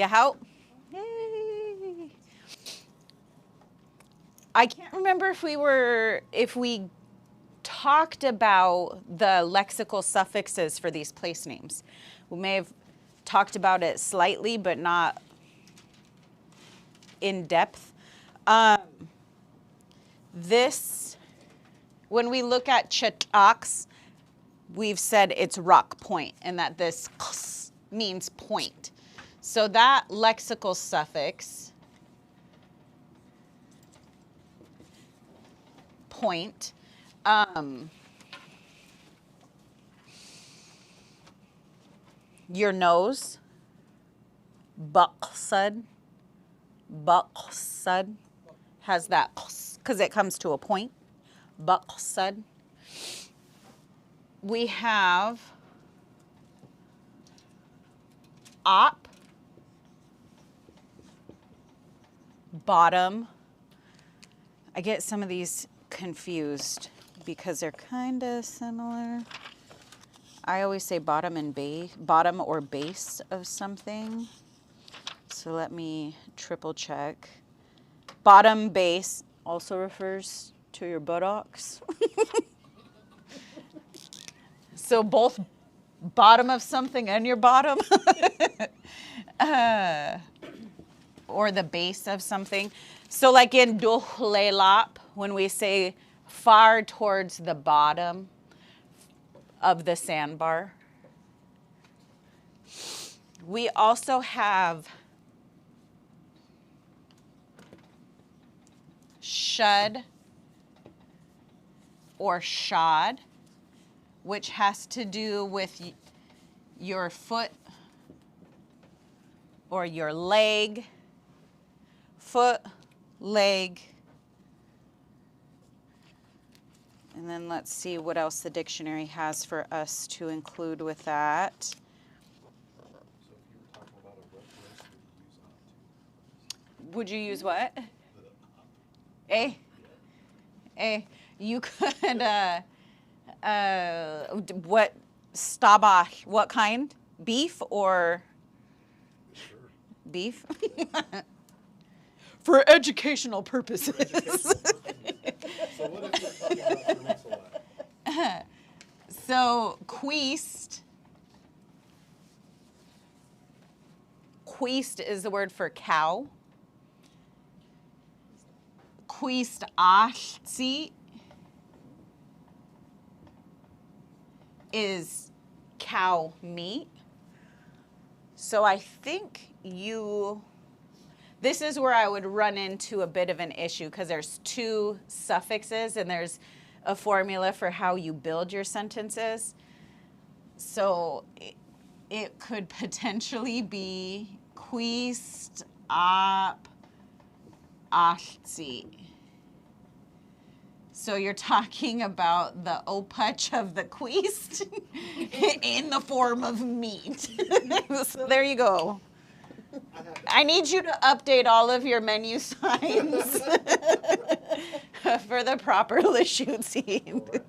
how? Yay. I can't remember if we talked about the lexical suffixes for these place names. We may have talked about it slightly, but not in depth. When we look at Chitaks, we've said it's rock point and that this ks means point. So that lexical suffix, point, your nose, buqsad, has that because it comes to a point. Buqsad. We have op, bottom. I get some of these confused because they're kind of similar. I always say bottom and base, bottom or base of something. So let me triple check. Bottom base also refers to your buttocks. So both bottom of something and your bottom. Or the base of something. So like in Tulalip, when we say far towards the bottom of the sandbar. We also have shud or shod, which has to do with your foot or your leg, foot, leg. And then let's see what else the dictionary has for us to include with that. So if you were talking about a reference, Would you use what? You could, what, stabach, what kind? Beef or? sure. Beef? For educational purposes. So what if you're talking about peninsula? So, queest. Queest is the word for cow. Queest ashti is cow meat. So I think this is where I would run into a bit of an issue because there's two suffixes and there's a formula for how you build your sentences. So it could potentially be queest op ashti. So you're talking about the opach of the queest in the form of meat. So there you go. I need you to update all of your menu signs for the proper Lushootseed.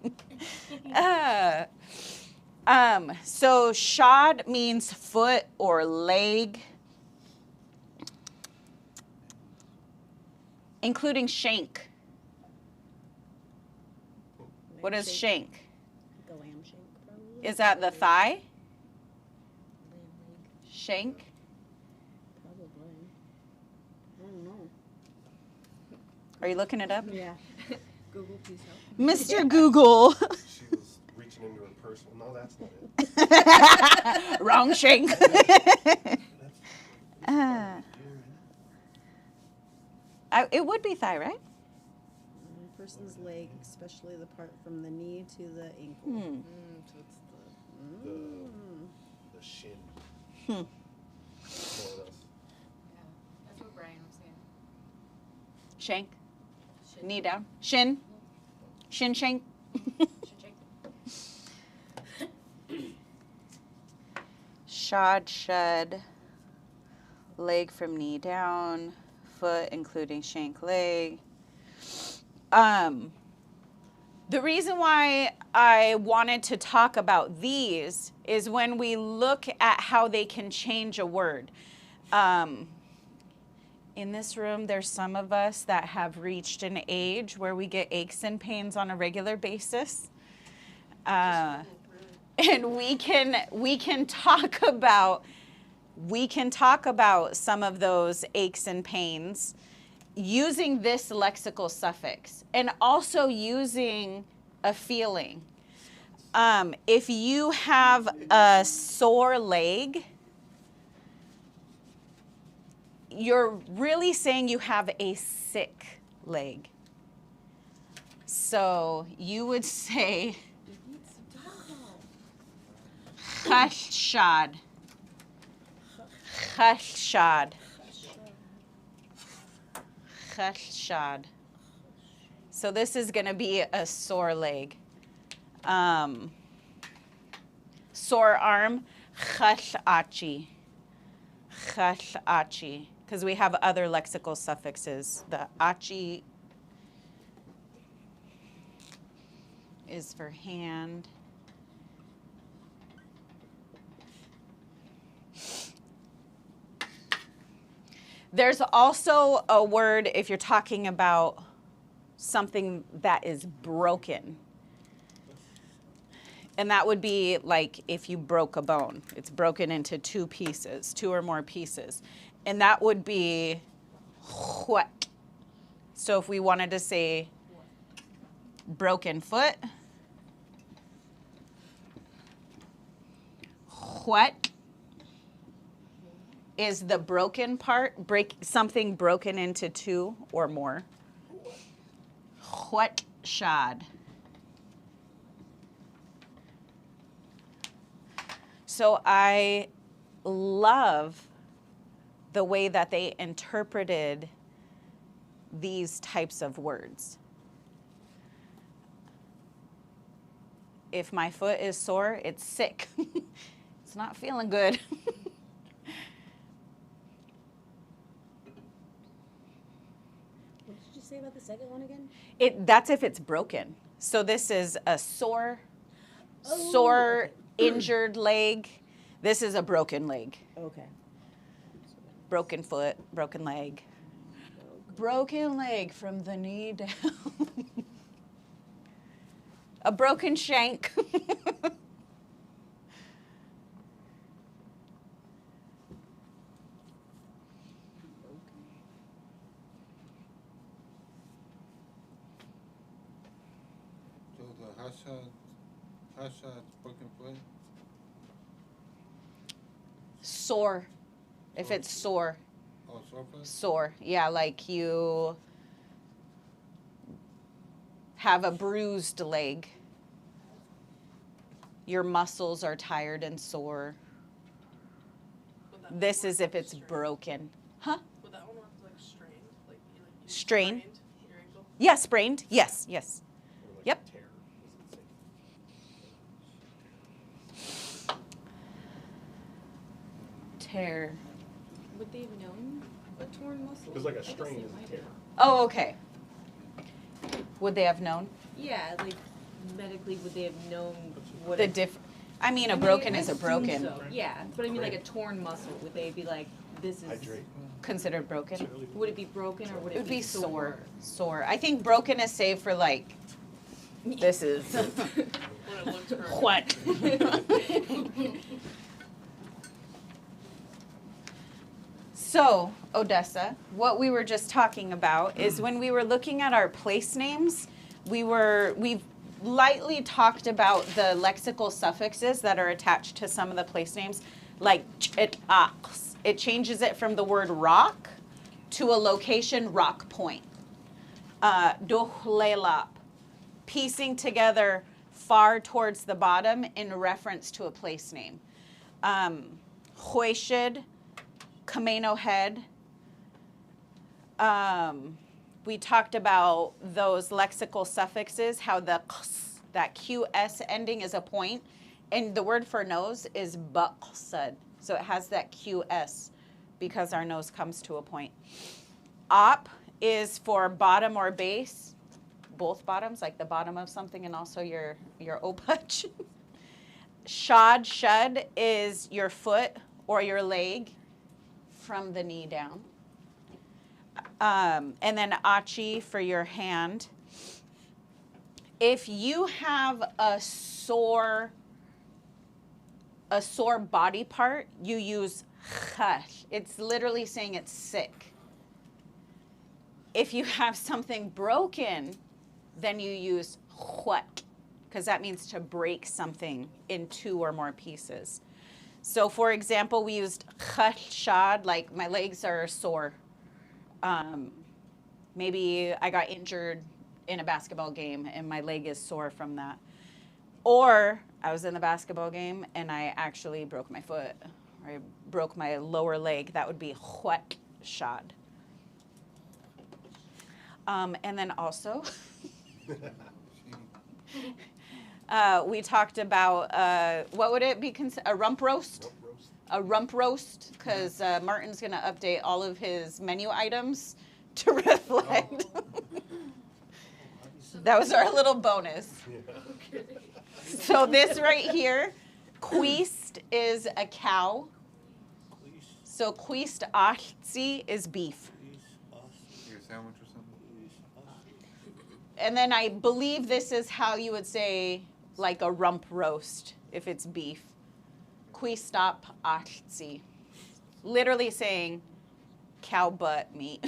So shod means foot or leg, including shank. What is shank? The lamb shank, probably. Is that the thigh? Lamb leg. Shank? Probably. I don't know. Are you looking it up? Yeah. Google, please help. Mr. Google. She was reaching into her purse. No, that's not it. Wrong shank. It would be thigh, right? A person's leg, especially the part from the knee to the ankle. So it's The shin. Hmm. More or less. Yeah, that's what Brian was saying. Shank. Shin. Knee down. Shin. Shin shank. Shod, shud. Leg from knee down. Foot, including shank leg. The reason why I wanted to talk about these is when we look at how they can change a word. In this room, there's some of us that have reached an age where we get aches and pains on a regular basis. And we can talk about some of those aches and pains using this lexical suffix and also using a feeling. If you have a sore leg, you're really saying you have a sick leg. So you would say khashad. Khashad. Khashad. So this is going to be a sore leg. Sore arm, khashachi. Khashachi. Because we have other lexical suffixes. The achi is for hand. There's also a word if you're talking about something that is broken. And that would be like if you broke a bone. It's broken into two pieces, two or more pieces. And that would be what. So if we wanted to say broken foot, what is the broken part, something broken into two or more. What shad. So I love the way that they interpreted these types of words. If my foot is sore, it's sick. It's not feeling good. What did you say about the second one again? That's if it's broken. So this is a sore, injured leg. This is a broken leg. Okay. Broken foot, broken leg. Broken leg from the knee down. A broken shank. So the hashad, broken foot. Sore. If it's sore. Oh, sore foot. Sore. Yeah, like you have a bruised leg. Your muscles are tired and sore. This is if it's broken. Huh? Would that one work like strained? Like you Strain? sprained your ankle? Yeah, sprained. Yes, yes. Or like Yep. a tear, does it say? Tear. Would they have known a torn muscle? Because like I a guess strain they is might a tear. have. Oh, okay. Would they have known? Yeah, like medically, would they have known what The a I mean, a I mean, broken I is a assume broken. so, yeah, but I mean, like a torn muscle. Would they be like, this is? Hydrate. Considered broken? Would it be broken or would It would be sore. sore? Sore. I think broken is saved for like, this is When it looks perfect. what? So, Odessa, what we were just talking about is when we were looking at our place names, we've lightly talked about the lexical suffixes that are attached to some of the place names, like ch-it-aks. It changes it from the word rock to a location, Rock Point. Tulalip, piecing together far towards the bottom in reference to a place name. Hoishid, Camino Head. We talked about those lexical suffixes, how the ks, that QS ending is a point, and the word for nose is baqsad. So it has that QS because our nose comes to a point. Op is for bottom or base, both bottoms, like the bottom of something and also your opach. Shad is your foot or your leg from the knee down. And then achi for your hand. If you have a sore body part, you use chash. It's literally saying it's sick. If you have something broken, then you use huat, because that means to break something in 2 or more pieces. So for example, we used chashad, like my legs are sore. Maybe I got injured in a basketball game and my leg is sore from that. Or I was in the basketball game and I actually broke my foot, or I broke my lower leg. That would be huat shad. And then also, we talked about, what would it be, a rump roast? A rump roast, because Martin's going to update all of his menu items to reflect. That was our little bonus. So this right here, queest is a cow. So queest achzi is beef. Your sandwich or something? And then I believe this is how you would say like a rump roast if it's beef. Quistap achzi. Literally saying cow butt meat.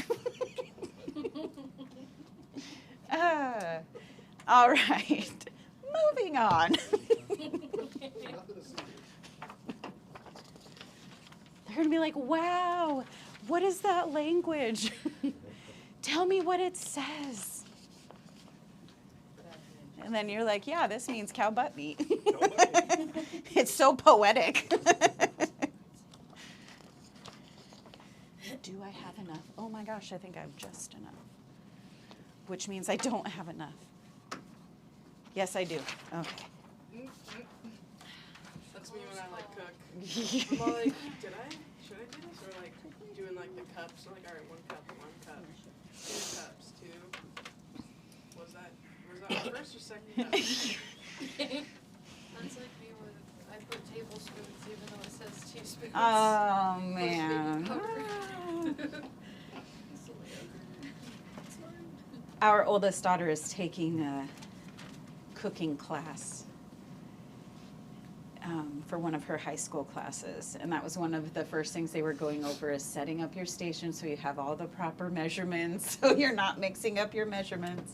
All right. Moving on. They're going to be like, wow, what is that language? Tell me what it says. And then you're like, yeah, this means cow butt meat. It's so poetic. Do I have enough? Oh my gosh, I think I have just enough. Which means I don't have enough. Yes, I do. Okay. That's me when I like cook. I'm all like, should I do this? Or like doing like the cups, like alright, 1 cup, 1 cup, 2 cups, 2. Was that first or second cup? That's like me when I put tablespoons even though it says teaspoons. Oh, man. Our oldest daughter is taking a cooking class for one of her high school classes. And that was one of the first things they were going over is setting up your station so you have all the proper measurements so you're not mixing up your measurements.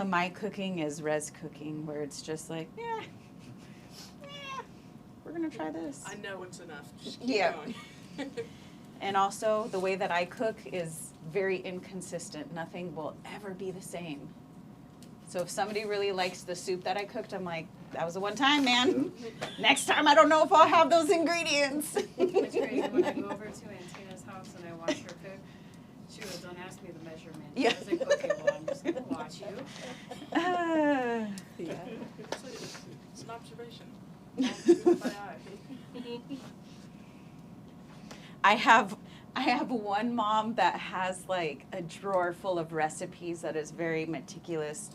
My cooking is res cooking, where it's just like, yeah, we're going to try this. I know it's enough. Just keep going. And also, the way that I cook is very inconsistent. Nothing will ever be the same. So if somebody really likes the soup that I cooked, I'm like, that was a one time, man. Next time, I don't know if I'll have those ingredients. It's crazy when I go over to Antina's house and I watch her cook. She goes, don't ask me the measurement. Yeah. I was like, okay, well, I'm just going to watch you. Yeah. It's an observation. Do it by eye. I have one mom that has like a drawer full of recipes that is very meticulous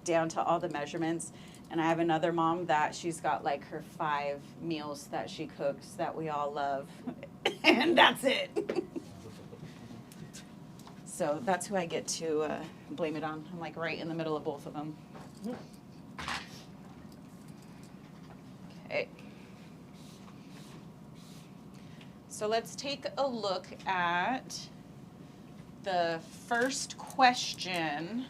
down to all the measurements. And I have another mom that she's got like her 5 meals that she cooks that we all love. And that's it. So that's who I get to blame it on. I'm like right in the middle of both of them. Okay. So let's take a look at the first question.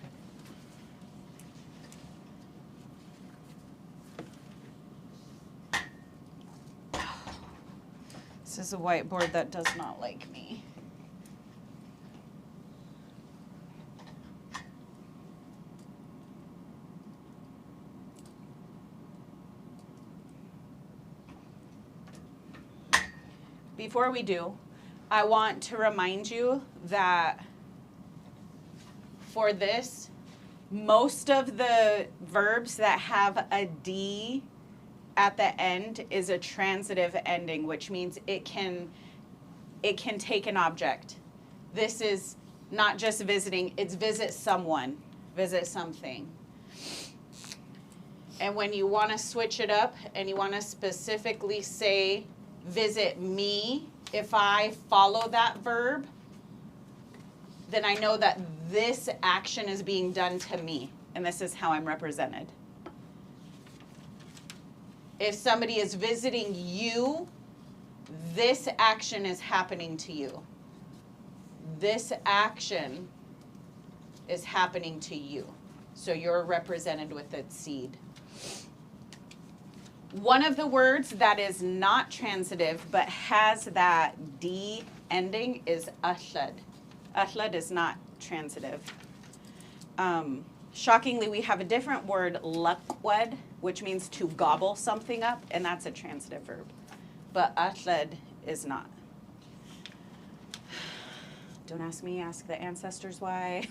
This is a whiteboard that does not like me. Before we do, I want to remind you that for this, most of the verbs that have a D at the end is a transitive ending, which means it can take an object. This is not just visiting, it's visit someone, visit something. And when you want to switch it up and you want to specifically say visit me, if I follow that verb, then I know that this action is being done to me, and this is how I'm represented. If somebody is visiting you, this action is happening to you. This action is happening to you. So you're represented with its seed. One of the words that is not transitive but has that D ending is ashlad. Ashlad is not transitive. Shockingly, we have a different word, lakwad, which means to gobble something up, and that's a transitive verb. But ashlad is not. Don't ask me, ask the ancestors why.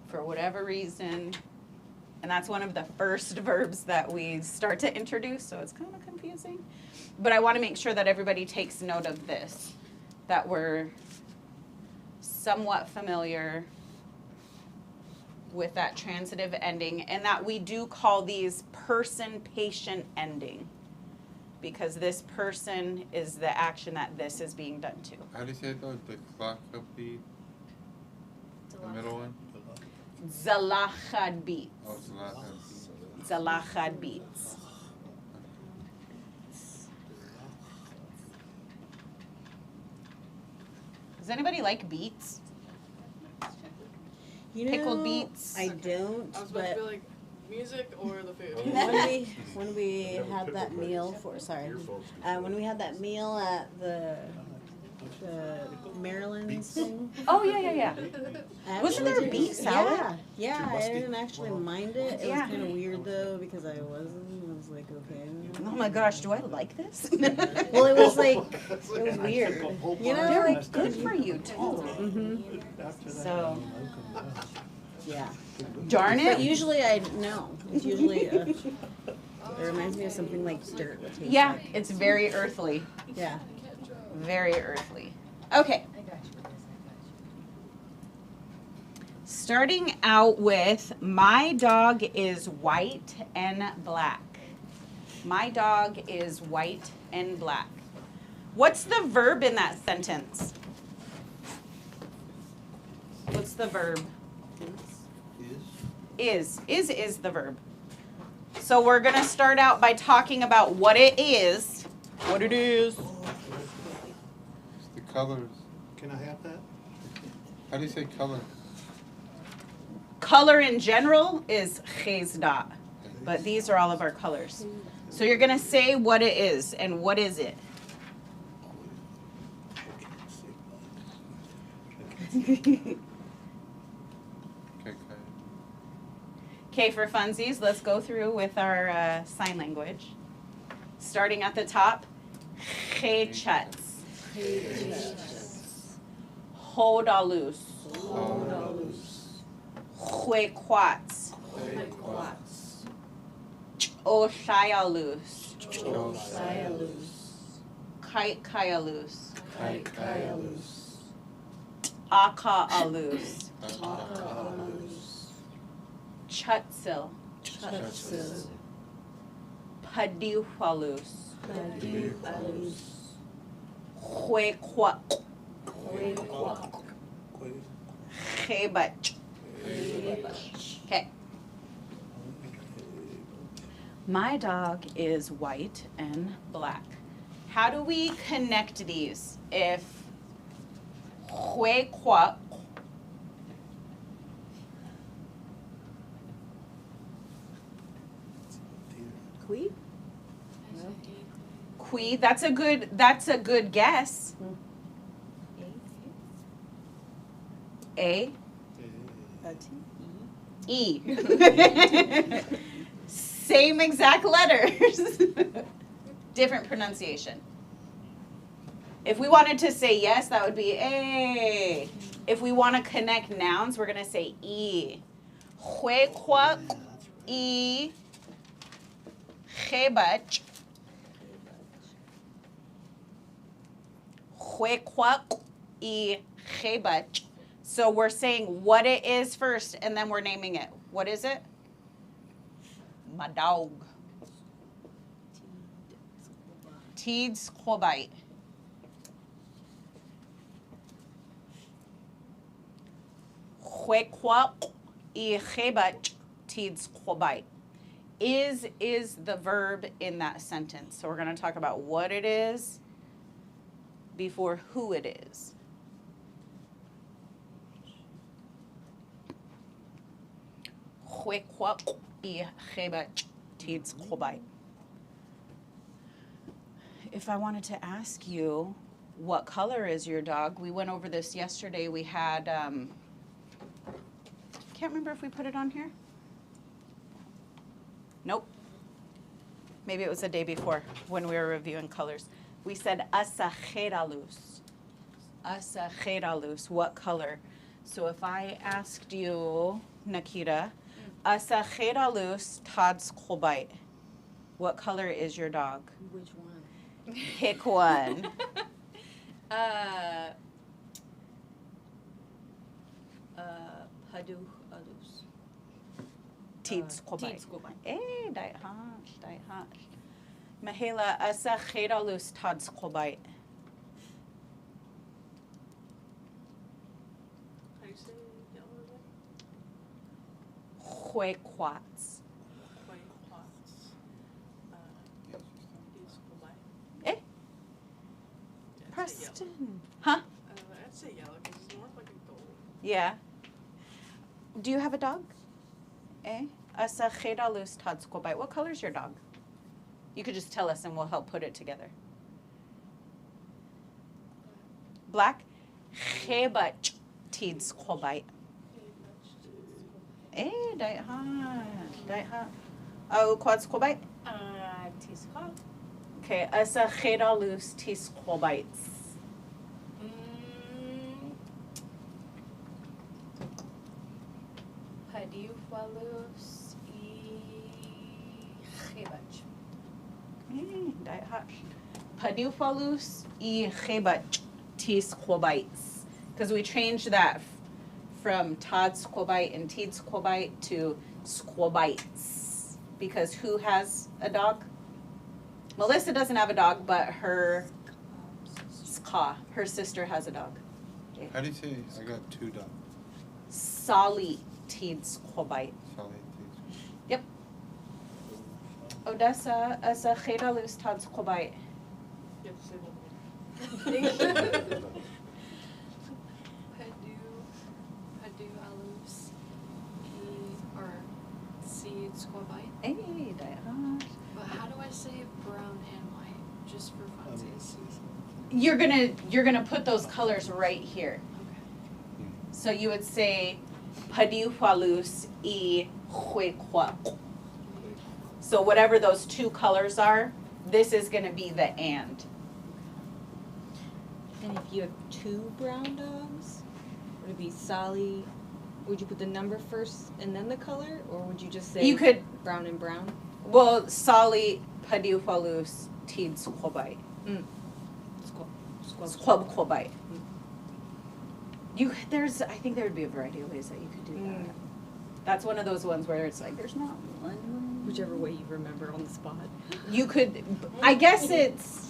For whatever reason. And that's one of the first verbs that we start to introduce, so it's kind of confusing. But I want to make sure that everybody takes note of this, that we're somewhat familiar with that transitive ending, and that we do call these person-patient ending, because this person is the action that this is being done to. How do you say it though? The clock of the middle one? Zalachad beats. Oh, it's not. Zalachad beats. Does anybody like beets? You know, Pickled beets. I don't, I was about to but be like, music or the food? when we had that meal when we had that meal at the Maryland's thing. Oh, yeah. I Wasn't there a actually beet didn't- salad? Yeah, I didn't actually mind it. It was Yeah. kind of weird though because I was like, okay. Oh my gosh, do I like this? Well, it was like it was weird. You know, Very like good for you, too. Mhm. So, Yeah. darn But it. usually I no. It's usually it reminds me of something like dirt. Would taste Yeah, like. it's very earthly. Yeah. Very earthly. Okay. Starting out with, my dog is white and black. My dog is white and black. What's the verb in that sentence? What's the verb? Is the verb. So we're going to start out by talking about what it is. What it is. It's the colors. Can I have that? How do you say color? Color in general is chezda, but these are all of our colors. So you're going to say what it is, and what is it? Okay, for funsies, let's go through with our sign language. Starting at the top, chechats, hodalus, huequats, oshayalus, kaikayalus, akaalus, chutsil, padihualus, huequat, chebach. Okay. My dog is white and black. How do we connect these? If huequat Qui? qui, that's a good guess. A E. Same exact letters. Different pronunciation. If we wanted to say yes, that would be A. If we want to connect nouns, we're going to say E. Huequat, E. Chebach. Huequat, E. Chebach. So we're saying what it is first, and then we're naming it. What is it? My dog. Tids Kobite. Huequaq y Hebat Tids Kobite. Is the verb in that sentence. So we're going to talk about what it is before who it is. Huequaq y Hebat Tids Kobite. If I wanted to ask you, what color is your dog? We went over this yesterday. We had, can't remember if we put it on here. Nope. Maybe it was the day before when we were reviewing colors. We said asajeraluz. Asajeraluz. What color? So if I asked you, Nikita, asajeraluz tads kobite. What color is your dog? Which one? Pick one. Padu alus. Tids kobite. Tids kobite. Eh, dai hash. Mahela asajeraluz tads kobite. How do you say yellow again? Huequats. Quaquats. These go by. Eh, Yeah, I'd say yellow. Preston. Huh? I'd say yellow because it's more like a gold. Yeah. Do you have a dog? Eh? Asajeraluz tads kobite. What color is your dog? You could just tell us and we'll help put it together. Black? Hebat tids kobite. Eh, dai ha. Oh, quads kobite? Tiska. Okay, asajeraluz tis kobites. Padiualus y Hebach. Eh, dai ha. Padufalus y hebat tis kobites. Because we changed that from Todd's Squabite and Teed's Squabite to Squabites. Because who has a dog? Melissa doesn't have a dog, but her sister has a dog. How do you say I got two dogs? Sali Teed's Squabite. Solid things. Yep. Odessa asa Chedalus Todd's Squabite. You have to say one more. Padu alus or seed squabite. Hey, But how do I say brown and white? Just for funsies. You're gonna put those colors right here. Okay. So you would say Padiualus y Huequaq. So whatever those two colors are, this is gonna be the and. And if you have two brown dogs, would it be Sally? Would you put the number first and then the color, or would you just say You could, brown and brown? well, Sali Padiualus Teed Squabite. Squab Quabite. I think there would be a variety of ways that you could do that. That's one of those ones where it's like, there's not one. Whichever way you remember on the spot. You could, I guess it's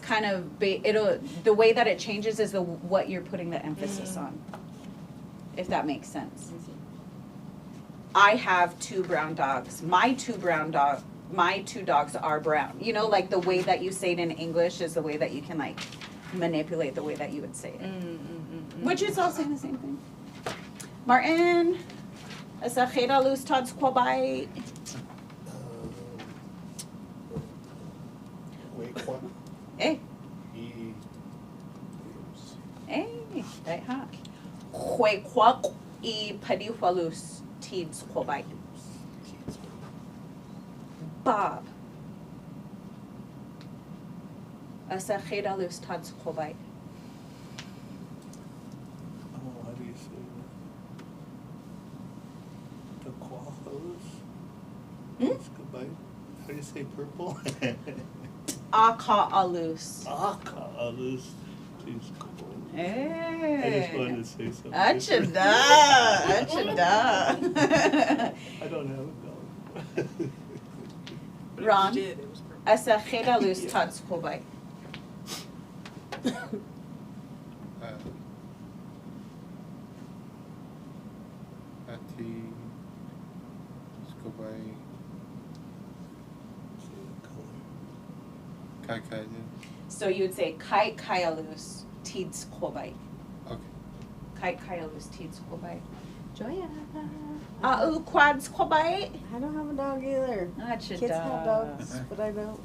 kind of, the way that it changes is what you're putting the emphasis on, if that makes sense. I have two brown dogs. My two dogs are brown. You know, like the way that you say it in English is the way that you can like manipulate the way that you would say it. Which is all saying the same thing. Martin, Asacheda Luz Todd Squabite. Wait, what? Eh, E. eh, dai ha. Huequaq y Padiualus Teed Squabite. Bob. Asacheda Luz Todd Squabite. Oh, how do you say that? The qualos? Hmm? Goodbye. How do you say purple? Aka Alus. Alus. Please go. I just Hey. wanted to say something. Achada. I don't have a dog. But Ron? if you did, it was purple. Asa Chedalus Tats Kobay. Ati. Let's go by Kai Kai then. So you would say Kai Kayalus Tids Kobay. Okay. Kai Kayalus Tids Kobay. Joya. Quads Kobay. I don't have a dog either. Not your Kids dog. have dogs, but I don't.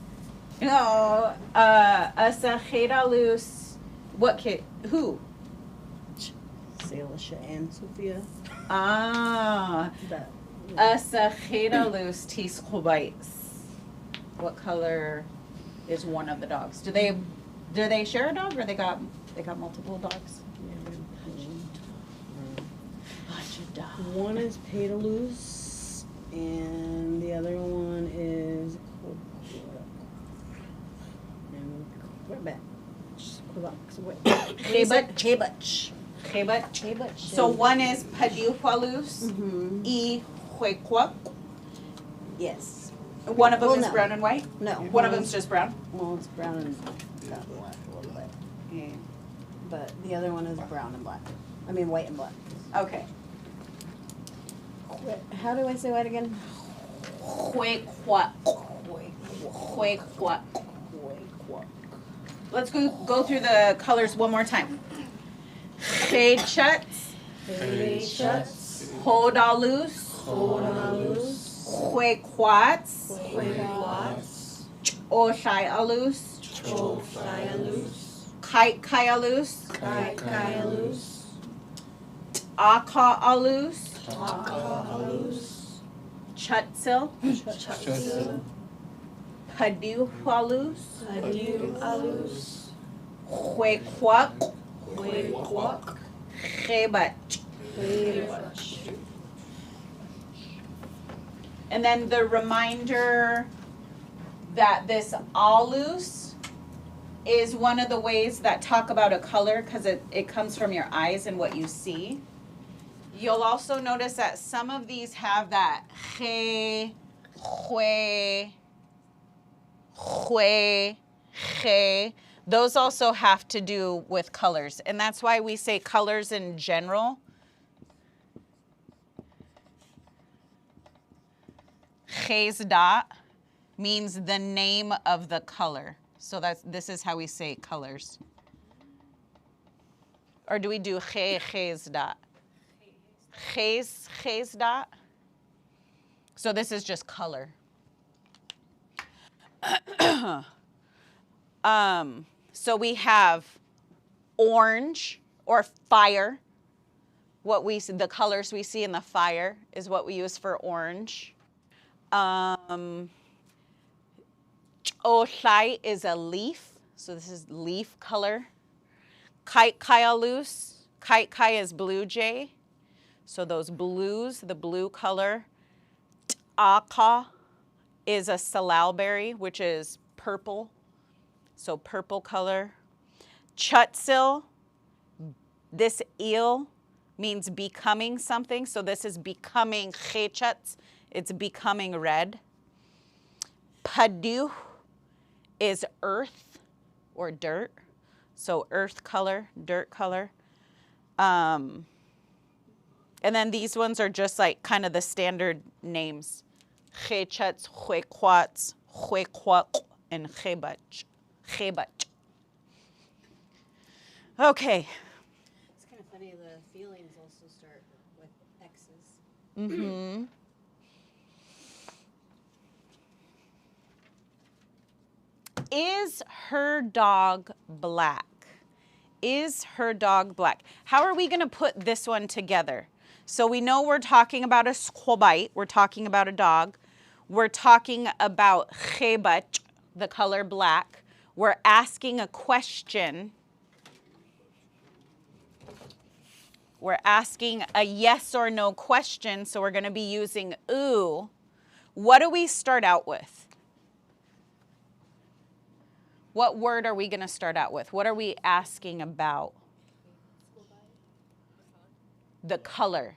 No, Asa Chedalus. What kid? Who? Salisha and Sophia. Ah. But Asa Chedalus Tis Kobay. What color is one of the dogs? Do they share a dog or they got multiple dogs? Bunch of dogs. one is Pedalus, and the other one is Quebec. Chebach. Chebach. So one is Paduhualus, Mm-hmm. E Huequac. Yes. One of them Well, is no. brown and white. No. One of them's just brown. Well, it's brown and black a little bit. Yeah. But the other one is brown and black. I mean, white and black. Okay. How do I say white again? Huequac. Huequac. Let's go through the colors one more time. Chechats, Hodalus, Huequats, Oshaialus, Kaikaialus, Akaalus, Chutsil, Paduhualus, Huequac, Chebach. And then the reminder that this alus is one of the ways that talk about a color because it comes from your eyes and what you see. You'll also notice that some of these have that che, hue, che. Those also have to do with colors. And that's why we say colors in general. Chesda means the name of the color. So this is how we say colors. Or do we do chesda? Chesda. So this is just color. So we have orange or fire. The colors we see in the fire is what we use for orange. Oshai is a leaf, so this is leaf color. Kaikaialus, Kaikai is blue jay, so those blues, the blue color. Aka is a salal which is purple, so purple color. Chutsil, this eel means becoming something, so this is becoming chechats, it's becoming red. Padu is earth or dirt, so earth color, dirt color. And then these ones are just like kind of the standard names. Chechats, Huequats, Huequac, and Chebach. Chebach. Okay. It's kind of funny, the feelings also start with X's. Mm-hmm. Is her dog black? Is her dog black? How are we going to put this one together? So we know we're talking about a squabite. We're talking about a dog. We're talking about chebach, the color black. We're asking a question. We're asking a yes or no question, so we're going to be using ooh. What do we start out with? What word are we going to start out with? What are we asking about? The color.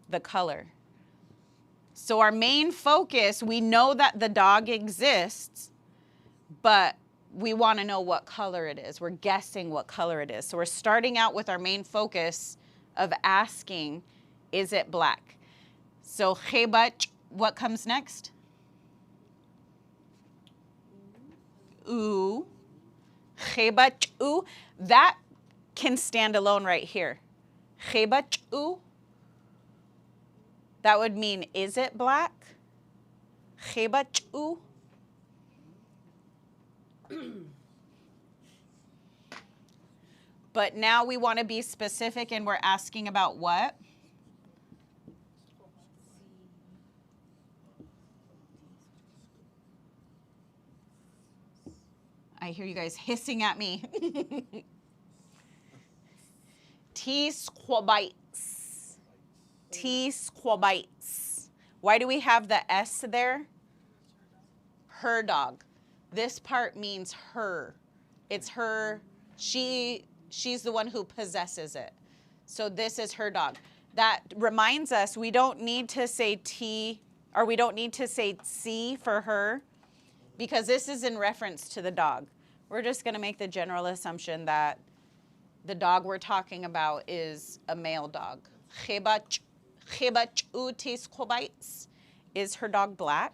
The color. So our main focus, we know that the dog exists, but we want to know what color it is. We're guessing what color it is. So we're starting out with our main focus of asking, is it black? So khebach, what comes next? Ooh. Khebach, ooh. That can stand alone right here. Khebach, ooh. That would mean, is it black? Khebach, ooh. But now we want to be specific and we're asking about what? I hear you guys hissing at me. T squabites. T squabites. Why do we have the S there? Her dog. This part means her. It's her. She's the one who possesses it. So this is her dog. That reminds us we don't need to say T, or we don't need to say C for her, because this is in reference to the dog. We're just going to make the general assumption that the dog we're talking about is a male dog. Khebach utis khobites. Is her dog black?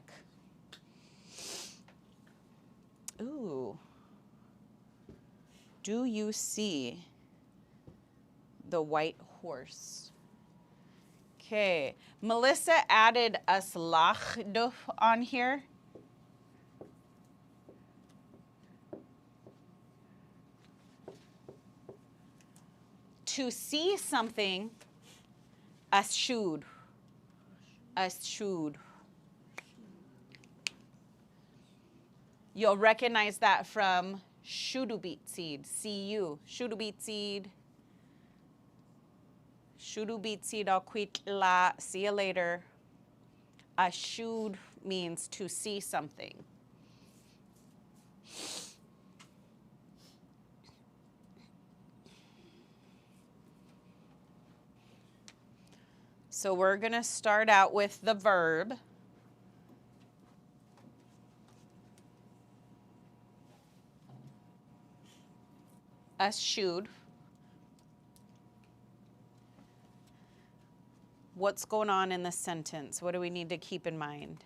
Ooh. Do you see the white horse? Okay. Melissa added a slachduf on here. To see something, ashud. Ashud. You'll recognize that from Lushootseed, C-U, Lushootseed. Lushootseed, I'll quit la, see you later. Ashud means to see something. So we're going to start out with the verb. Ashud. What's going on in the sentence? What do we need to keep in mind?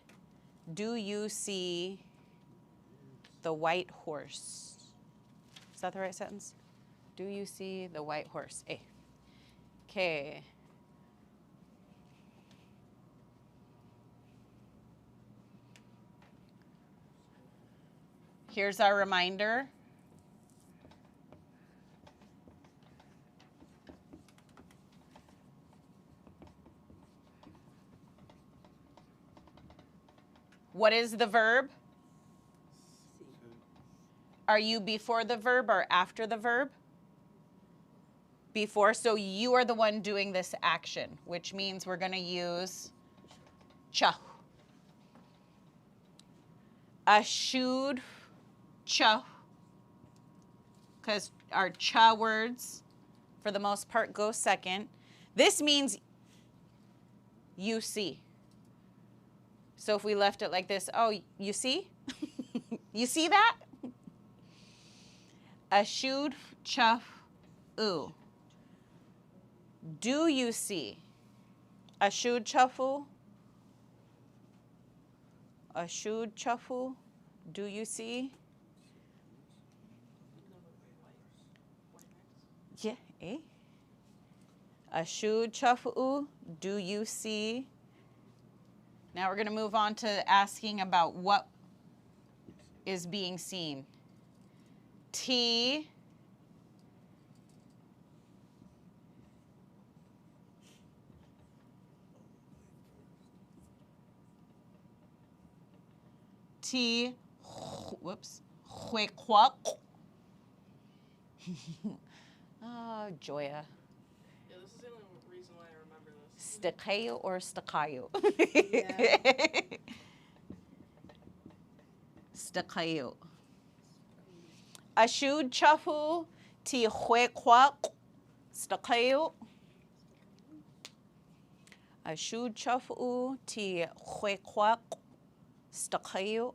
Do you see the white horse? Is that the right sentence? Do you see the white horse? A. Okay. Here's our reminder. What is the verb? Are you before the verb or after the verb? Before, so you are the one doing this action, which means we're going to use cha. Ashud cha. Because our cha words, for the most part, go second. This means you see. So if we left it like this, oh, you see? You see that? Ashud chaf u. Do you see? Ashud chafu? Ashud chafu? Do you see? Yeah, eh? Ashud chafu? Do you see? Now we're going to move on to asking about what is being seen. T. T. Whoops. Huequak. Oh, Joya. Yeah, this is the only reason why I remember this. Stakayo or stakayo? Yeah. Stakayo. Ashud chafu ti huequak. Stakayo. Ashud chafu ti khwekwak stakayu.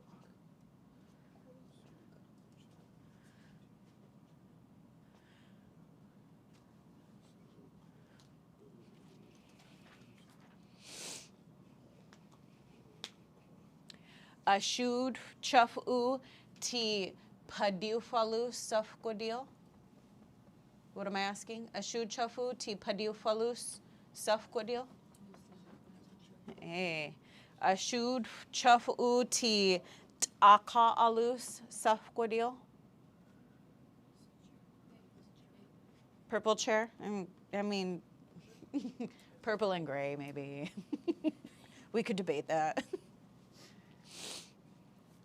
Ashud chafu ti padiufalu safkodil. What am I asking? Ashud chafu ti padiufalus safkodil. Eh. Ashud chafu ti aka alus safkodil. Purple chair? I mean, purple and gray, maybe. We could debate that.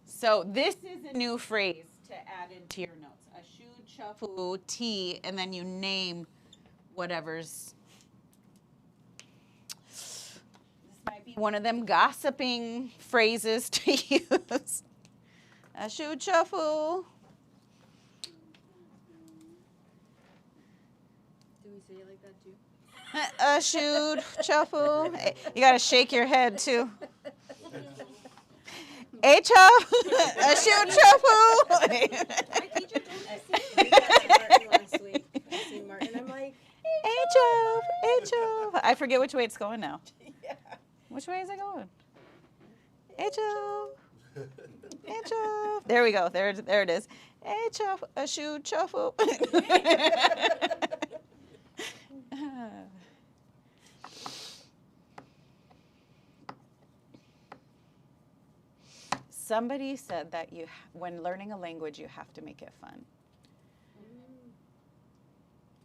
So this is a new phrase to add into your notes. Ashud chafu ti, and then you name whatever's. This might be one of them gossiping phrases to use. Ashud chafu. Do we say it like that too? Ashud chafu. You gotta shake your head too. Echa, ashud chafu. My teacher told me to say Martin last week. I seen Martin. I'm like, Echa. I forget which way it's going now. yeah. Which way is it going? Echa. There we go. There it is. Echa, ashud chafu. Somebody said that when learning a language, you have to make it fun.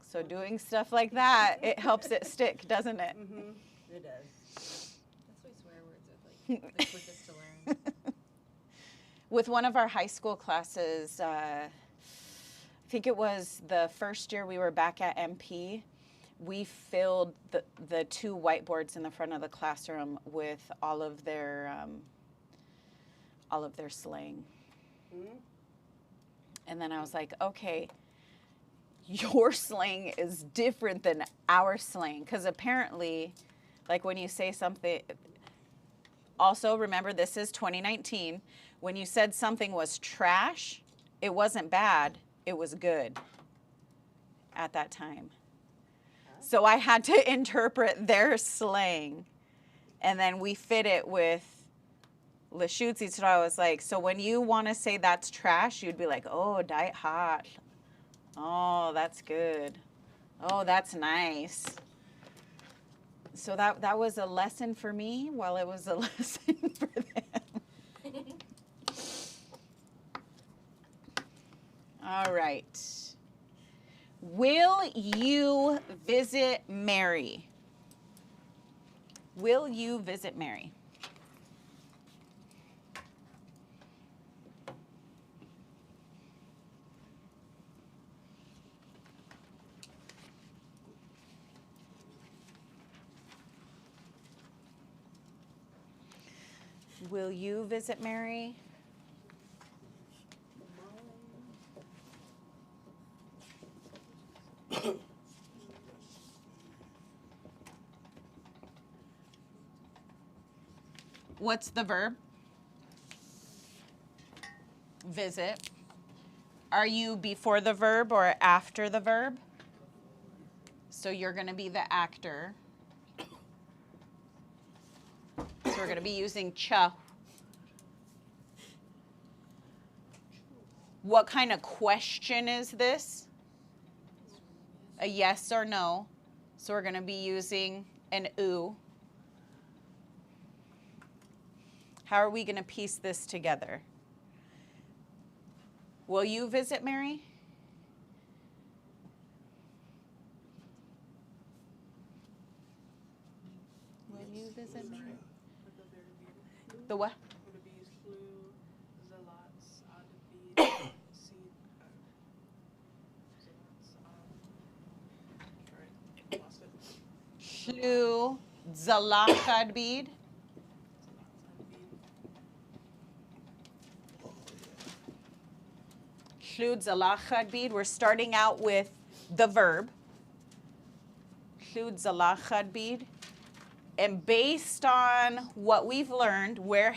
So doing stuff like that, it helps it stick, doesn't it? Mm-hmm. It does. That's why swear words are like the quickest to learn. With one of our high school classes, I think it was the first year we were back at MP, we filled the two whiteboards in the front of the classroom with all of their slang. Mm-hmm. And then I was like, okay, your slang is different than our slang. Because apparently, like when you say something, also remember this is 2019, when you said something was trash, it wasn't bad, it was good at that time. So I had to interpret their slang, and then we fit it with Lushootseed. So I was like, so when you want to say that's trash, you'd be like, oh, diet hot. Oh, that's good. Oh, that's nice. So that was a lesson for me while it was a lesson for them. All right. Will you visit Mary? Will you visit Mary? Will you visit Mary? What's the verb? Visit. Are you before the verb or after the verb? So you're going to be the actor. So we're going to be using cha. What kind of question is this? A yes or no. So we're going to be using an oo. How are we going to piece this together? Will you visit Mary? Will you visit Mary? The what? Would it be flu, zalats, adabid, seed, alright, lost it. Shlu zalachadbid. Shlu zalachadbid. We're starting out with the verb. Shlu zalachadbid. And based on what we've learned, what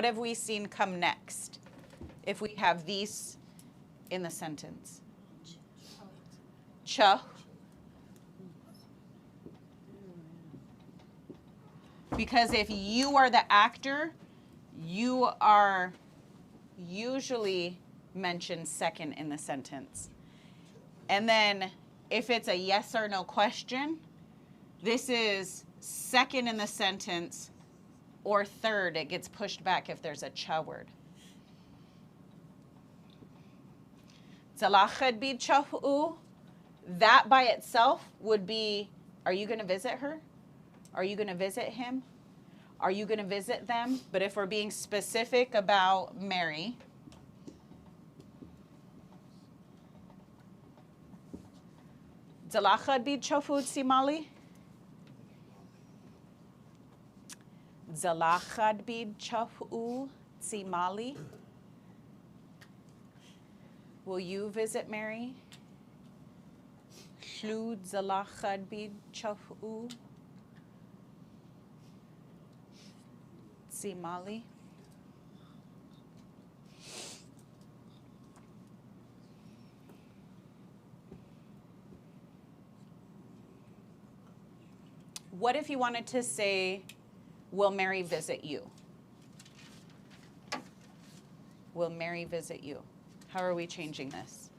have we seen come next? If we have these in the sentence. Ch. Because if you are the actor, you are usually mentioned second in the sentence. And then if it's a yes or no question, this is second in the sentence or third. It gets pushed back if there's a cha word. Zalachad bid chahu. That by itself would be, are you going to visit her? Are you going to visit him? Are you going to visit them? But if we're being specific about Mary, Zalachad bid chahu simali. Zalachad bid chahu simali. Will you visit Mary? Shlud zalachad bid chahu simali. What if you wanted to say, will Mary visit you? Will Mary visit you? How are we changing this?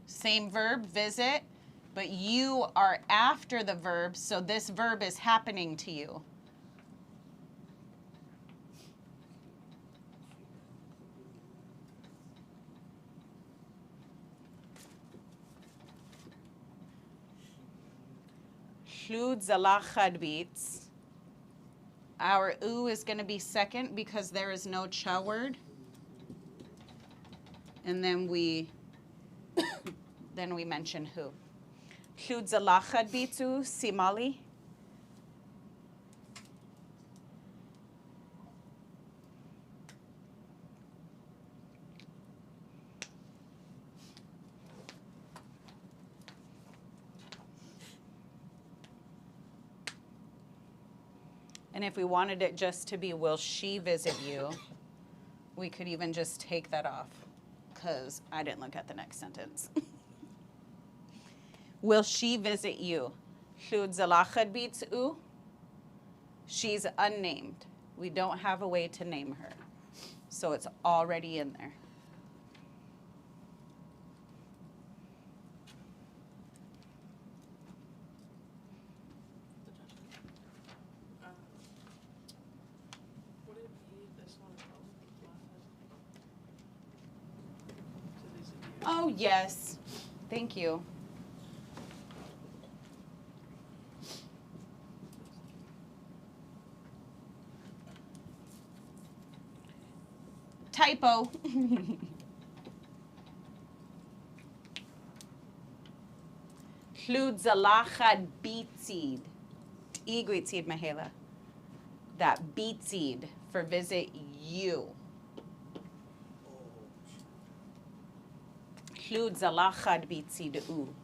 Same verb, visit, but you are after the verb, so this verb is happening to you. Shlud zalachad beats. Our u is going to be second because there is no cha word. And then we mention who. Shlud zalachad beatsu simali. And if we wanted it just to be, will she visit you, we could even just take that off, because I didn't look at the next sentence. Will she visit you? Shlud zalachad bitzu. She's unnamed. We don't have a way to name her. So it's already in there. Would it be this one as well? Oh, yes. Thank you. Typo. Shlud zalachad beetseed. Igwitseed mahela. That beetseed for visit you. Shlud zalachad beetseed u.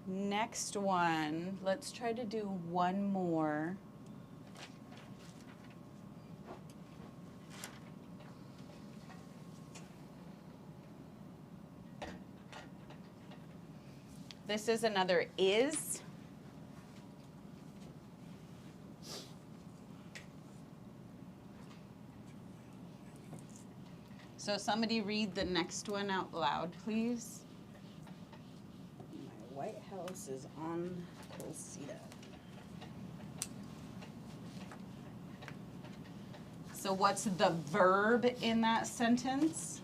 Next one, let's try to do one more. This is another is. So somebody read the next one out loud, please. My White House is on Colsita. So what's the verb in that sentence?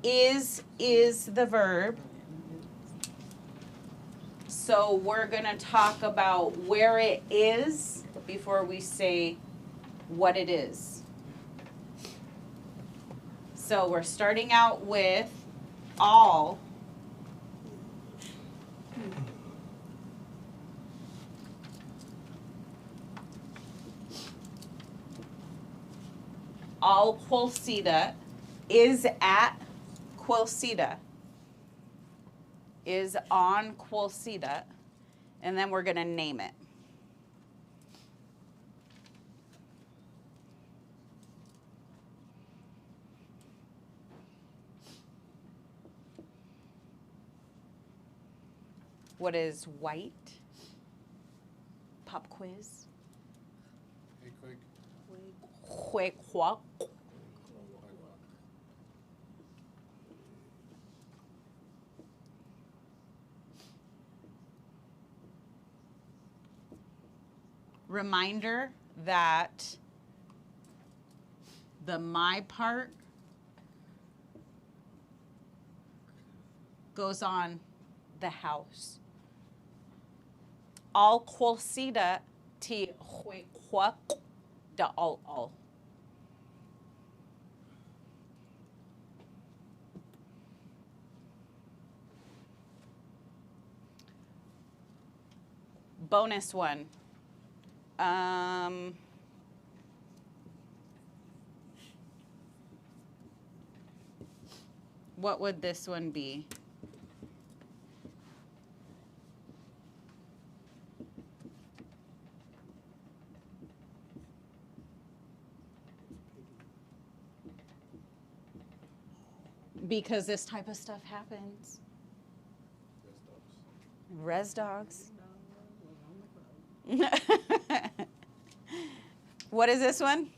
Is the verb. So we're going to talk about where it is before we say what it is. So we're starting out with all Quilceda is at Quilceda, is on Quilceda, and then we're going to name it. What is white? Pop quiz. Hey, quick. Huequac. Reminder that the my part goes on the house. All Quilceda ti huequac da all. Bonus one. What would this one be? Because this type of stuff happens. Res dogs. What is this one?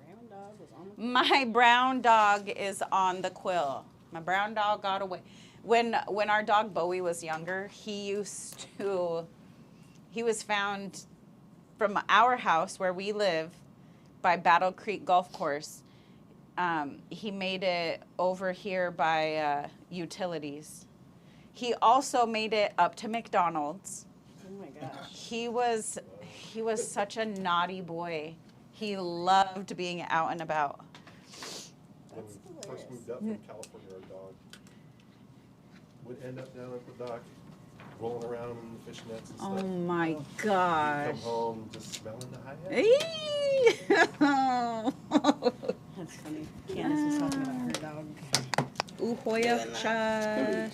Brown dog was on the My brown dog is on the quill. My brown dog got away. When our dog Bowie was younger, he was found from our house where we live by Battle Creek Golf Course. He made it over here by utilities. He also made it up to McDonald's. Oh my gosh. He was such a naughty boy. He loved being out and about. When That's we first hilarious. moved up from California, our dog would end up down at the dock, rolling around in the fishnets and stuff. Oh my He'd gosh. come home just smelling the high hat. That's funny. Candace was talking about her dog. Uhoya cha.